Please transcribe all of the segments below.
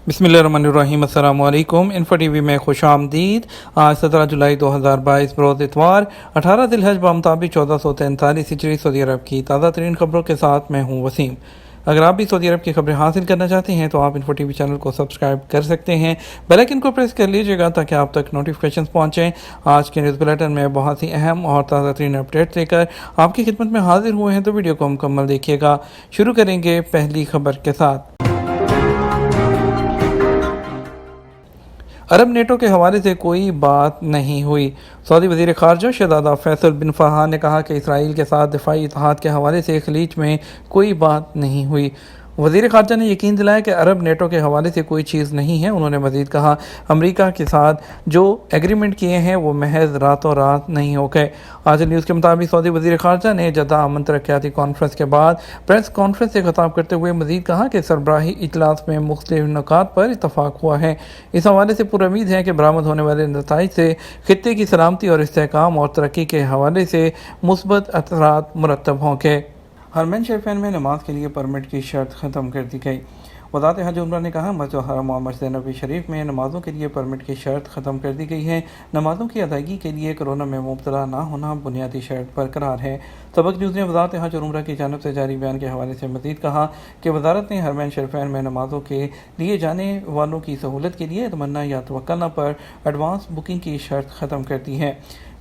بسم اللہ الرحمن الرحیم۔ السلام علیکم۔ انفو ٹی وی میں خوش آمدید۔ آج 17 جولائی 2022 بروز اتوار 18 ذی الحج بمطابق 1443 ہجری سعودی عرب کی تازہ ترین خبروں کے ساتھ میں ہوں وسیم۔ اگر آپ بھی سعودی عرب کی خبریں حاصل کرنا چاہتے ہیں تو آپ انفو ٹی وی چینل کو سبسکرائب کر سکتے ہیں، بیل آئیکن کو پریس کر لیجیے گا تاکہ آپ تک نوٹیفیکیشنز پہنچیں۔ آج کے نیوز بلیٹن میں بہت سی اہم اور تازہ ترین اپڈیٹ لے کر آپ کی خدمت میں حاضر ہوئے ہیں، تو ویڈیو کو مکمل دیکھیے گا۔ شروع کریں گے پہلی خبر کے ساتھ۔ عرب نیٹو کے حوالے سے کوئی بات نہیں ہوئی۔ سعودی وزیر خارجہ شہزادہ فیصل بن فرحان نے کہا کہ اسرائیل کے ساتھ دفاعی اتحاد کے حوالے سے خلیج میں کوئی بات نہیں ہوئی۔ وزیر خارجہ نے یقین دلایا کہ عرب نیٹو کے حوالے سے کوئی چیز نہیں ہے۔ انہوں نے مزید کہا، امریکہ کے ساتھ جو ایگریمنٹ کیے ہیں وہ محض راتوں رات نہیں ہو گئے۔ آج نیوز کے مطابق سعودی وزیر خارجہ نے جدہ امن ترقیاتی کانفرنس کے بعد پریس کانفرنس سے خطاب کرتے ہوئے مزید کہا کہ سربراہی اجلاس میں مختلف نکات پر اتفاق ہوا ہے۔ اس حوالے سے پُر امید ہے کہ برآمد ہونے والے نتائج سے خطے کی سلامتی اور استحکام اور ترقی کے حوالے سے مثبت اثرات مرتب ہوں گے۔ حرمین شریفین میں نماز کے لیے پرمٹ کی شرط ختم کر دی گئی۔ وزارت حج عمرہ نے کہا، مسجد الحرام اور مسجد نبوی شریف میں نمازوں کے لیے پرمٹ کی شرط ختم کر دی گئی ہے۔ نمازوں کی ادائیگی کے لیے کورونا میں مبتلا نہ ہونا بنیادی شرط برقرار ہے۔ سبق نیوز نے وزارت حج اور عمرہ کی جانب سے جاری بیان کے حوالے سے مزید کہا کہ وزارت نے حرمین شریفین میں نمازوں کے لیے جانے والوں کی سہولت کے لیے اتمنا یا توکلنا پر ایڈوانس بکنگ کی شرط ختم کر دی ہے۔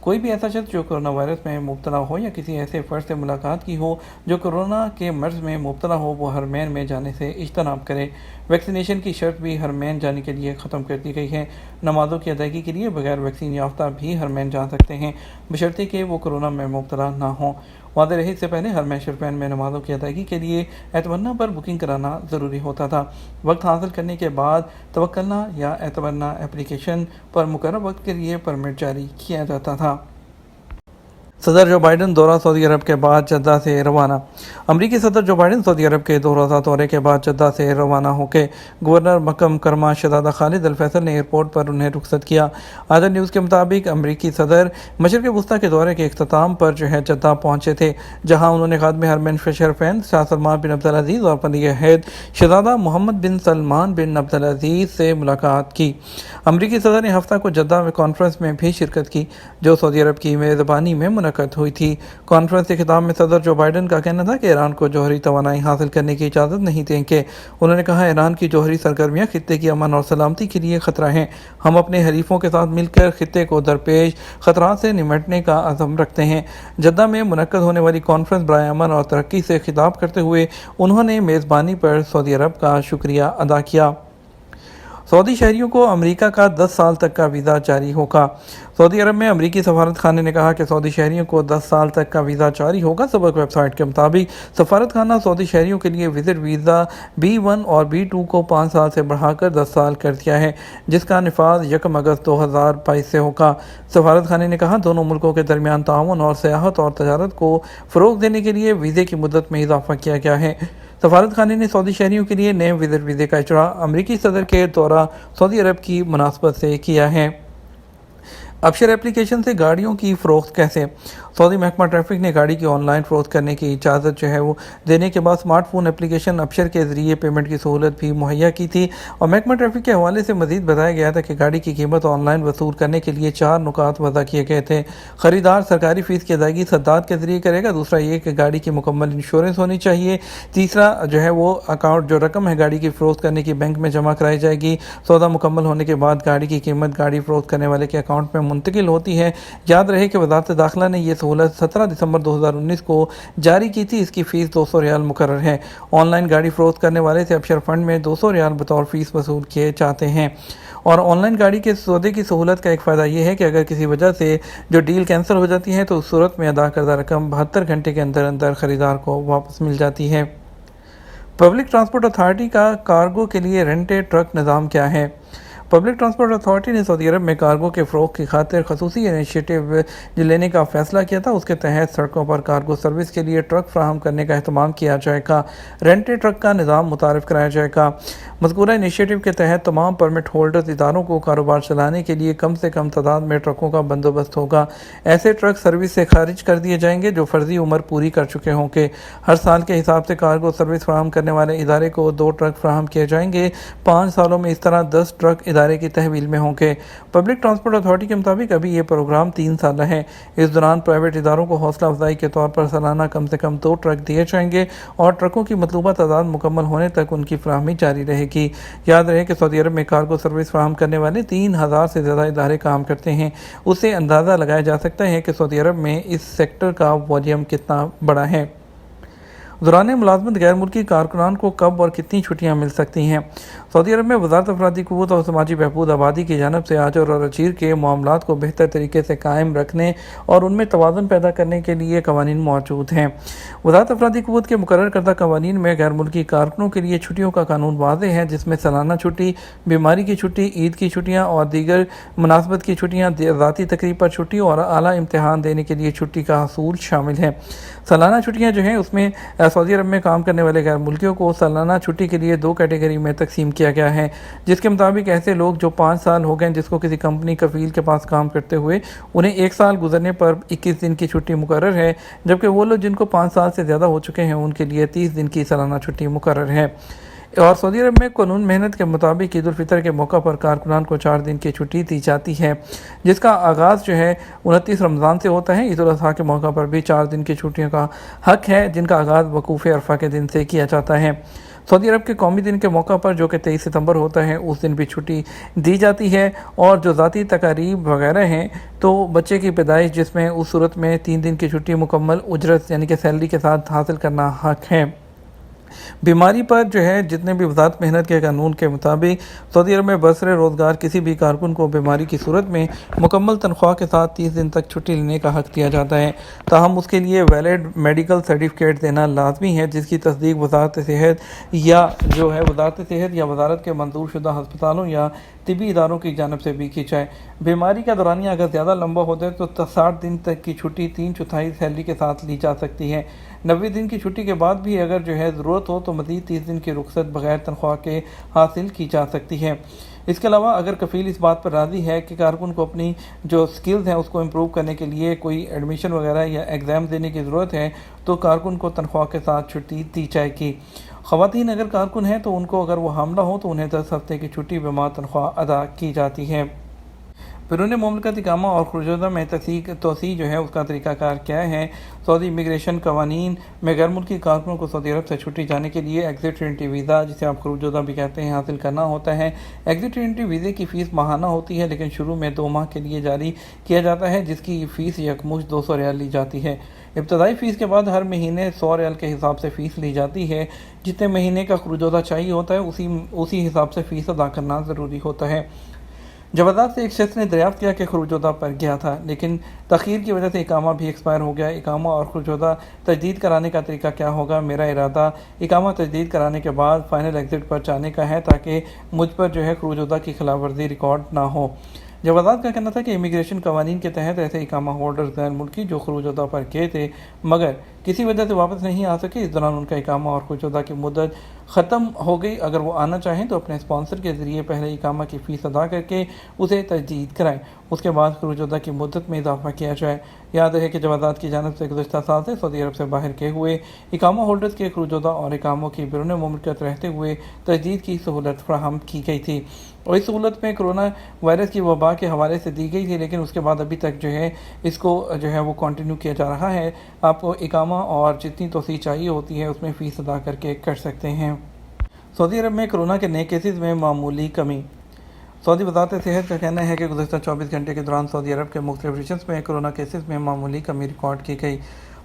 کوئی بھی ایسا شخص جو کورونا وائرس میں مبتلا ہو یا کسی ایسے فرد سے ملاقات کی ہو جو کورونا کے مرض میں مبتلا ہو، وہ حرمین میں جانے سے اجتناب کرے۔ ویکسینیشن کی شرط بھی حرمین جانے کے لیے ختم کر دی گئی ہے۔ نمازوں کی ادائیگی کے لیے بغیر ویکسین یافتہ بھی حرمین جا سکتے ہیں، بشرطے کہ وہ کورونا میں مبتلا نہ ہوں۔ واضح رہے، اس سے پہلے حرمین شریفین میں نمازوں کی ادائیگی کے لیے اعتمرنا پر بکنگ کرانا ضروری ہوتا تھا۔ وقت حاصل کرنے کے بعد توکلنا یا اعتمرنا اپلیکیشن پر مقررہ وقت کے لیے پرمٹ جاری کیا جاتا تھا۔ صدر جو بائیڈن دورہ سعودی عرب کے بعد جدہ سے روانہ۔ امریکی صدر جو بائیڈن سعودی عرب کے 2 روزہ دورے کے بعد جدہ سے روانہ ہو کے گورنر مکہ مکرمہ شہزادہ خالد الفیصل نے ایئرپورٹ پر انہیں رخصت کیا۔ آج نیوز کے مطابق امریکی صدر مشرق وسطیٰ کے دورے کے اختتام پر جدہ پہنچے تھے، جہاں انہوں نے خادم حرمین شریفین شاہ سلمان بن عبدالعزیز اور ولی عہد شہزادہ محمد بن سلمان بن عبدالعزیز سے ملاقات کی۔ امریکی صدر نے ہفتہ کو جدہ میں کانفرنس میں بھی شرکت کی جو سعودی عرب کی میزبانی میں منعقد ہوئی تھی۔ کانفرنس کے خطاب میں صدر جو بائیڈن کا کہنا تھا کہ ایران کو جوہری توانائی حاصل کرنے کی اجازت نہیں دیں گے۔ انہوں نے کہا، ایران کی جوہری سرگرمیاں خطے کی امن اور سلامتی کے لیے خطرہ ہیں۔ ہم اپنے حلیفوں کے ساتھ مل کر خطے کو درپیش خطرات سے نمٹنے کا عزم رکھتے ہیں۔ جدہ میں منعقد ہونے والی کانفرنس برائے امن اور ترقی سے خطاب کرتے ہوئے انہوں نے میزبانی پر سعودی عرب کا شکریہ ادا کیا۔ سعودی شہریوں کو امریکہ کا 10 سال تک کا ویزا جاری ہوگا۔ سعودی عرب میں امریکی سفارت خانے نے کہا کہ سعودی شہریوں کو 10 سال تک کا ویزا جاری ہوگا۔ سبق ویب سائٹ کے مطابق سفارت خانہ سعودی شہریوں کے لیے وزٹ ویزا B1 اور B2 کو 5 سال سے بڑھا کر 10 سال کر دیا ہے، جس کا نفاذ 1 اگست 2022 سے ہوگا۔ سفارت خانے نے کہا، دونوں ملکوں کے درمیان تعاون اور سیاحت اور تجارت کو فروغ دینے کے لیے ویزے کی مدت میں اضافہ کیا گیا ہے۔ سفارت خانے نے سعودی شہریوں کے لیے نئے وزٹ ویزے کا اجراء امریکی صدر کے دورہ سعودی عرب کی مناسبت سے کیا ہے۔ ابشر اپلیکیشن سے گاڑیوں کی فروخت کیسے؟ سعودی محکمہ ٹریفک نے گاڑی کی آن لائن فروخت کرنے کی اجازت دینے کے بعد اسمارٹ فون اپلیکیشن ابشر کے ذریعے پیمنٹ کی سہولت بھی مہیا کی تھی، اور محکمہ ٹریفک کے حوالے سے مزید بتایا گیا تھا کہ گاڑی کی قیمت آن لائن وصول کرنے کے لیے 4 نکات وضع کیے گئے تھے۔ خریدار سرکاری فیس کی ادائیگی سداد کے ذریعے کرے گا۔ دوسرا یہ کہ گاڑی کی مکمل انشورنس ہونی چاہیے۔ تیسرا وہ اکاؤنٹ جو رقم ہے گاڑی کی فروخت کرنے کی بینک میں جمع کرائی جائے گی۔ سودا مکمل ہونے کے بعد گاڑی کی قیمت گاڑی فروخت کرنے والے کے اکاؤنٹ میں منتقل ہوتی ہے۔ یاد رہے کہ وزارت داخلہ نے یہ سہولت 17 دسمبر 2019 کو جاری کی تھی۔ اس کی فیس 200 ریال مقرر ہے۔ آن لائن گاڑی فروخت کرنے والے سے ابشر فنڈ میں 200 ریال بطور فیس وصول کیے جاتے ہیں۔ اور آن لائن گاڑی کے سودے کی سہولت کا ایک فائدہ یہ ہے کہ اگر کسی وجہ سے جو ڈیل کینسل ہو جاتی ہے تو اس صورت میں ادا کردہ رقم 72 گھنٹے کے اندر خریدار کو واپس مل جاتی ہے۔ پبلک ٹرانسپورٹ اتھارٹی کا کارگو کے لیے رینٹڈ ٹرک نظام کیا ہے؟ پبلک ٹرانسپورٹ اتھارٹی نے سعودی عرب میں کارگو کے فروغ کی خاطر خصوصی انیشیٹو لینے کا فیصلہ کیا تھا۔ اس کے تحت سڑکوں پر کارگو سروس کے لیے ٹرک فراہم کرنے کا اہتمام کیا جائے گا۔ رینٹڈ ٹرک کا نظام متعارف کرایا جائے گا۔ مذکورہ انیشیٹو کے تحت تمام پرمٹ ہولڈرز اداروں کو کاروبار چلانے کے لیے کم سے کم تعداد میں ٹرکوں کا بندوبست ہوگا۔ ایسے ٹرک سروس سے خارج کر دیے جائیں گے جو فرضی عمر پوری کر چکے ہوں گے۔ ہر سال کے حساب سے کارگو سروس فراہم کرنے والے ادارے کو 2 ٹرک فراہم کیے جائیں گے۔ 5 سالوں میں اس طرح 10 ٹرک ادارے کی تحویل میں ہوں گے۔ پبلک ٹرانسپورٹ اتھارٹی کے مطابق ابھی یہ پروگرام 3 سالہ ہے۔ اس دوران پرائیویٹ اداروں کو حوصلہ افزائی کے طور پر سالانہ کم سے کم 2 ٹرک دیے جائیں گے اور ٹرکوں کی مطلوبہ تعداد مکمل ہونے تک ان کی فراہمی جاری رہے گی۔ یاد رہے کہ سعودی عرب میں کارگو سروس فراہم کرنے والے 3000 سے زیادہ ادارے کام کرتے ہیں۔ اس سے اندازہ لگایا جا سکتا ہے کہ سعودی عرب میں اس سیکٹر کا والیوم کتنا بڑا ہے۔ دوران ملازمت غیر ملکی کارکنان کو کب اور کتنی چھٹیاں مل سکتی ہیں؟ سعودی عرب میں وزارت افرادی قوت اور سماجی بہبود آبادی کی جانب سے آجر اور اجیر کے معاملات کو بہتر طریقے سے قائم رکھنے اور ان میں توازن پیدا کرنے کے لیے قوانین موجود ہیں۔ وزارت افرادی قوت کے مقرر کردہ قوانین میں غیر ملکی کارکنوں کے لیے چھٹیوں کا قانون واضح ہے، جس میں سالانہ چھٹی، بیماری کی چھٹی، عید کی چھٹیاں اور دیگر مناسبت کی چھٹیاں، ذاتی تقریب پر چھٹی اور اعلیٰ امتحان دینے کے لیے چھٹی کا حصول شامل ہے۔ سالانہ چھٹیاں جو ہیں اس میں سعودی عرب میں کام کرنے والے غیر ملکیوں کو سالانہ چھٹی کے لیے 2 کیٹیگری میں تقسیم کیا گیا ہے، جس کے مطابق ایسے لوگ جو 5 سال ہو گئے جس کو کسی کمپنی کفیل کے پاس کام کرتے ہوئے انہیں 1 سال گزرنے پر 21 دن کی چھٹی مقرر ہے، جبکہ وہ لوگ جن کو 5 سال سے زیادہ ہو چکے ہیں ان کے لیے 30 دن کی سالانہ چھٹی مقرر ہے۔ اور سعودی عرب میں قانون محنت کے مطابق عید الفطر کے موقع پر کارکنان کو 4 دن کی چھٹی دی جاتی ہے، جس کا آغاز جو ہے 29 رمضان سے ہوتا ہے۔ عید الاضحیٰ کے موقع پر بھی 4 دن کی چھٹیوں کا حق ہے، جن کا آغاز وقوف عرفہ کے دن سے کیا جاتا ہے۔ سعودی عرب کے قومی دن کے موقع پر جو کہ 23 ستمبر ہوتا ہے، اس دن بھی چھٹی دی جاتی ہے۔ اور جو ذاتی تقاریب وغیرہ ہیں تو بچے کی پیدائش، جس میں اس صورت میں 3 دن کی چھٹی مکمل اجرت یعنی کہ سیلری کے ساتھ حاصل کرنا حق ہے۔ بیماری پر جو ہے جتنے بھی وزارت محنت کے قانون کے مطابق سعودی عرب میں برسر روزگار کسی بھی کارکن کو بیماری کی صورت میں مکمل تنخواہ کے ساتھ 30 دن تک چھٹی لینے کا حق دیا جاتا ہے، تاہم اس کے لیے ویلڈ میڈیکل سرٹیفکیٹ دینا لازمی ہے، جس کی تصدیق وزارت صحت یا وزارت کے منظور شدہ ہسپتالوں یا طبی اداروں کی جانب سے بھی کی جائے۔ بیماری کا دورانیہ اگر زیادہ لمبا ہوتا ہے تو 60 دن تک کی چھٹی 3/4 سیلری کے ساتھ لی جا سکتی ہے۔ 90 دن کی چھٹی کے بعد بھی اگر جو ہے ضرورت ہو تو مزید 30 دن کی رخصت بغیر تنخواہ کے حاصل کی جا سکتی ہے۔ اس کے علاوہ اگر کفیل اس بات پر راضی ہے کہ کارکن کو اپنی جو سکلز ہیں اس کو امپروو کرنے کے لیے کوئی ایڈمیشن وغیرہ یا ایگزام دینے کی ضرورت ہے تو کارکن کو تنخواہ کے ساتھ چھٹی دی جائے گی۔ خواتین اگر کارکن ہیں تو ان کو اگر وہ حاملہ ہوں تو انہیں 10 ہفتے کی چھٹی بما تنخواہ ادا کی جاتی ہے۔ بیرون مملکت اقامہ اور خروجات میں توسیع جو ہے اس کا طریقہ کار کیا ہے؟ سعودی امیگریشن قوانین میں غیر ملکی کارکنوں کو سعودی عرب سے چھٹی جانے کے لیے ایگزٹ انٹری ویزا، جسے آپ خروجات بھی کہتے ہیں، حاصل کرنا ہوتا ہے۔ ایگزٹ انٹری ویزے کی فیس ماہانہ ہوتی ہے، لیکن شروع میں 2 ماہ کے لیے جاری کیا جاتا ہے، جس کی فیس یکمشت 200 ریال لی جاتی ہے۔ ابتدائی فیس کے بعد ہر مہینے 100 ریال کے حساب سے فیس لی جاتی ہے۔ جتنے مہینے کا خروجات چاہیے ہوتا ہے اسی حساب سے فیس ادا کرنا ضروری ہوتا ہے۔ جوازات سے ایک شخص نے دریافت کیا کہ خروجات پر گیا تھا، لیکن تاخیر کی وجہ سے اقامہ بھی ایکسپائر ہو گیا۔ اقامہ اور خروجات تجدید کرانے کا طریقہ کیا ہوگا؟ میرا ارادہ اقامہ تجدید کرانے کے بعد فائنل ایگزٹ پر جانے کا ہے، تاکہ مجھ پر جو ہے خروجات کی خلاف ورزی ریکارڈ نہ ہو۔ جوازات کا کہنا تھا کہ امیگریشن قوانین کے تحت ایسے اقامہ ہولڈر غیر ملکی جو خروجات پر گئے تھے مگر کسی وجہ سے واپس نہیں آ سکے، اس دوران ان کا اقامہ اور خروجات کی مدت ختم ہو گئی، اگر وہ آنا چاہیں تو اپنے اسپانسر کے ذریعے پہلے اقامہ کی فیس ادا کر کے اسے تجدید کرائیں، اس کے بعد خروجات کی مدت میں اضافہ کیا جائے۔ یاد رہے کہ جوازات کی جانب سے گزشتہ سال سے سعودی عرب سے باہر کے ہوئے اقامہ ہولڈرز کے خروجات اور اقاموں کی بیرون مملکت رہتے ہوئے تجدید کی سہولت فراہم کی گئی تھی، اور اس سہولت میں کرونا وائرس کی وبا کے حوالے سے دی گئی تھی، لیکن اس کے بعد ابھی تک جو ہے اس کو جو ہے وہ کنٹینیو کیا جا رہا ہے۔ آپ کو اقامہ اور جتنی توسیع چاہیے ہوتی ہے اس میں فیس ادا کر کے کر سکتے ہیں۔ سعودی عرب میں کرونا کے نئے کیسز میں معمولی کمی۔ سعودی وزارت صحت کا کہنا ہے کہ گزشتہ 24 گھنٹے کے دوران سعودی عرب کے مختلف ریجنز میں کرونا کیسز میں معمولی کمی ریکارڈ کی گئی۔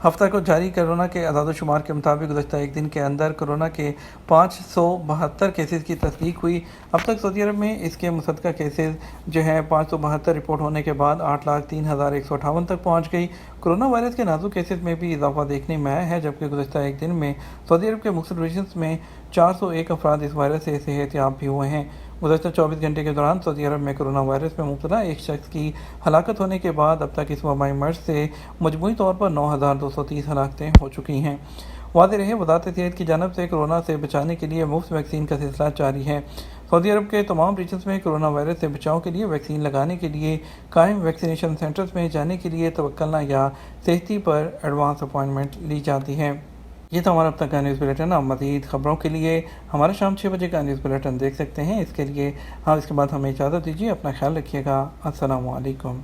ہفتہ کو جاری کرونا کے اعداد و شمار کے مطابق گزشتہ ایک دن کے اندر کرونا کے 572 کیسز کی تصدیق ہوئی۔ اب تک سعودی عرب میں اس کے مصدقہ کیسز جو ہیں 572 رپورٹ ہونے کے بعد 8,03,158 تک پہنچ گئی۔ کرونا وائرس کے نازک کیسز میں بھی اضافہ دیکھنے میں آیا ہے، جبکہ گزشتہ ایک دن میں سعودی عرب کے مختلف ریجنز میں 401 افراد اس وائرس سے صحت یاب بھی ہوئے ہیں۔ گزشتہ 24 گھنٹے کے دوران سعودی عرب میں کرونا وائرس میں مبتلا ایک شخص کی ہلاکت ہونے کے بعد اب تک اس وبائی مرض سے مجموعی طور پر 9,230 ہلاکتیں ہو چکی ہیں۔ واضح رہے، وزارت صحت کی جانب سے کورونا سے بچانے کے لیے مفت ویکسین کا سلسلہ جاری ہے۔ سعودی عرب کے تمام ریجنز میں کورونا وائرس سے بچاؤ کے لیے ویکسین لگانے کے لیے قائم ویکسینیشن سینٹرز میں جانے کے لیے توکلنا یا صحتی پر ایڈوانس اپائنٹمنٹ لی جاتی ہے۔ یہ تھا ہمارا اب تک کا نیوز بلیٹن۔ آپ مزید خبروں کے لیے ہمارا شام 6 بجے کا نیوز بلیٹن دیکھ سکتے ہیں۔ اس کے بعد ہمیں اجازت دیجیے، اپنا خیال رکھیے گا۔ السلام علیکم۔